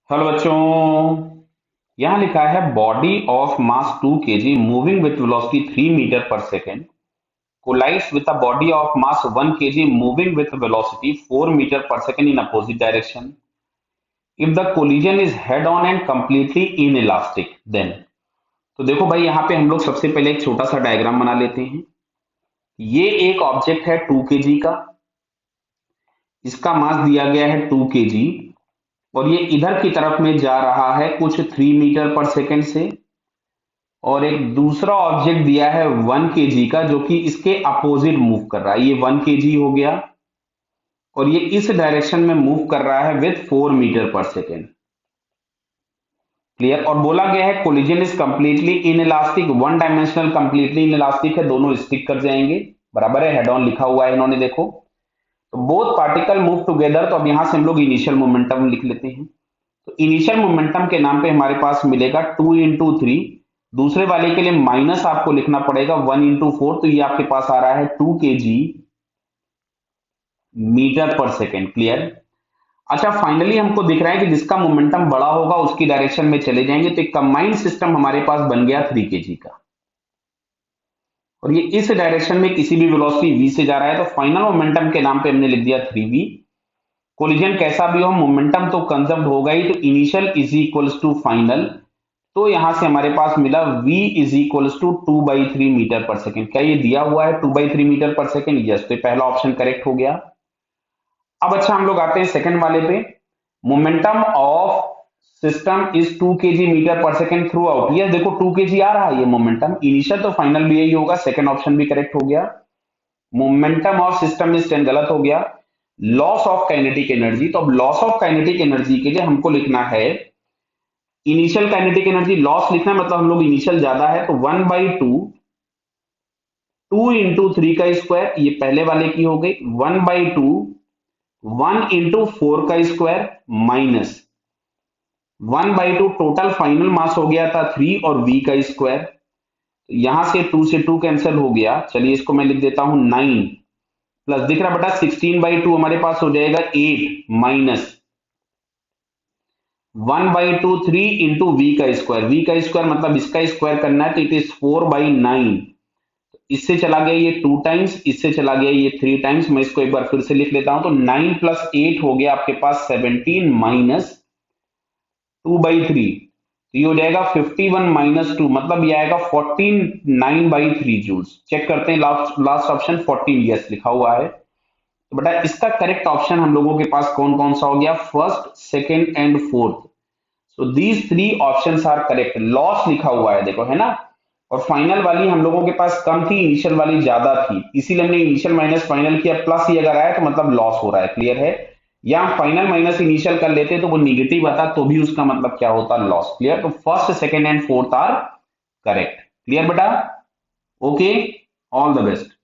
Hello बच्चों। यहां लिखा है body of mass 2 kg moving with velocity 3 metre per second collides with a body of mass 1 kg moving with velocity 4 meter per second in opposite direction. If the collision is head on and completely inelastic, then तो देखो भाई यहाँ पे हम लोग सबसे पहले एक छोटा सा डायग्राम बना लेते हैं। ये एक ऑब्जेक्ट है 2 kg का, इसका मास दिया गया है 2 kg और ये इधर की तरफ में जा रहा है कुछ 3 मीटर पर सेकेंड से, और एक दूसरा ऑब्जेक्ट दिया है 1 kg का जो कि इसके अपोजिट मूव कर रहा है। ये 1 kg हो गया और ये इस डायरेक्शन में मूव कर रहा है with 4 metre per second. Clear. और बोला गया है collision is completely inelastic, one dimensional completely inelastic है, दोनों स्टिक कर जाएंगे। बराबर है, हेड ऑन लिखा हुआ है इन्होंने, देखो तो बोथ पार्टिकल मूव टुगेदर। तो अब यहां से हम लोग इनिशियल मोमेंटम लिख लेते हैं। तो इनिशियल मोमेंटम के नाम पे हमारे पास मिलेगा 2 × 3। दूसरे वाले के लिए माइनस आपको लिखना पड़ेगा 1 × 4, तो ये आपके पास आ रहा है 2 kg metre per second. Clear. अच्छा, फाइनली हमको दिख रहा है कि जिसका मोमेंटम बड़ा होगा उसकी डायरेक्शन में चले जाएंगे, तो एक कंबाइंड सिस्टम हमारे पास बन गया 3 kg का, और ये इस डायरेक्शन में किसी भी वेलोसिटी v से जा रहा है, तो फाइनल मोमेंटम के नाम पे हमने लिख दिया 3v। कोलिजन कैसा भी हो मोमेंटम तो कंजर्व होगा ही, तो initial is equals to final. तो यहां से हमारे पास मिला v is equals to 2/3 metre per second. क्या ये दिया हुआ है 2/3 मीटर पर सेकेंड? यस, तो पहला ऑप्शन करेक्ट हो गया। अब अच्छा, हम लोग आते हैं सेकंड वाले पे। Momentum of system is 2 kg metre per second throughout. ये देखो 2 kg आ रहा है ये मोमेंटम, इनिशियल तो फाइनल भी यही होगा, सेकंड ऑप्शन भी करेक्ट हो गया। मोमेंटम ऑफ सिस्टम इज 10 गलत हो गया। लॉस ऑफ काइनेटिक एनर्जी, तो अब लॉस ऑफ काइनेटिक एनर्जी के लिए हमको लिखना है इनिशियल काइनेटिक एनर्जी लॉस लिखना है, मतलब हम लोग इनिशियल ज्यादा है तो 1/2 2 × 3 का स्क्वायर, ये पहले वाले की हो गई, 1/2 1 × 4 का स्क्वायर माइनस 1/2 टोटल फाइनल मास हो गया था 3 और v का स्क्वायर। यहां से 2 से 2 कैंसिल हो गया, चलिए इसको मैं लिख देता हूं 9 प्लस दिख रहा बेटा 16/2 हमारे पास हो जाएगा 8 माइनस 1/2 3 × v का स्क्वायर। v का स्क्वायर मतलब इसका स्क्वायर करना है, तो इट इज 4/9। इससे चला गया ये 2 टाइम्स, इससे चला गया ये 3 टाइम्स। मैं इसको एक बार फिर से लिख लेता हूं, तो 9 + 8 हो गया आपके पास 17 माइनस 2/3, तो ये हो जाएगा 51 - 2, मतलब ये आएगा 49/3 जूल्स। चेक करते हैं, लास्ट ऑप्शन 14 यस लिखा हुआ है। तो बेटा इसका करेक्ट ऑप्शन हम लोगों के पास कौन कौन सा हो गया? First, second and fourth. So these 3 options are correct. Loss लिखा हुआ है देखो, है ना, और फाइनल वाली हम लोगों के पास कम थी, इनिशियल वाली ज्यादा थी, इसीलिए हमने इनिशियल माइनस फाइनल किया। प्लस ही अगर आया तो मतलब लॉस हो रहा है। क्लियर है। या फाइनल माइनस इनिशियल कर लेते तो वो निगेटिव आता, तो भी उसका मतलब क्या होता? लॉस। क्लियर। तो first, second and fourth are correct. Clear बेटा? Okay, all the best.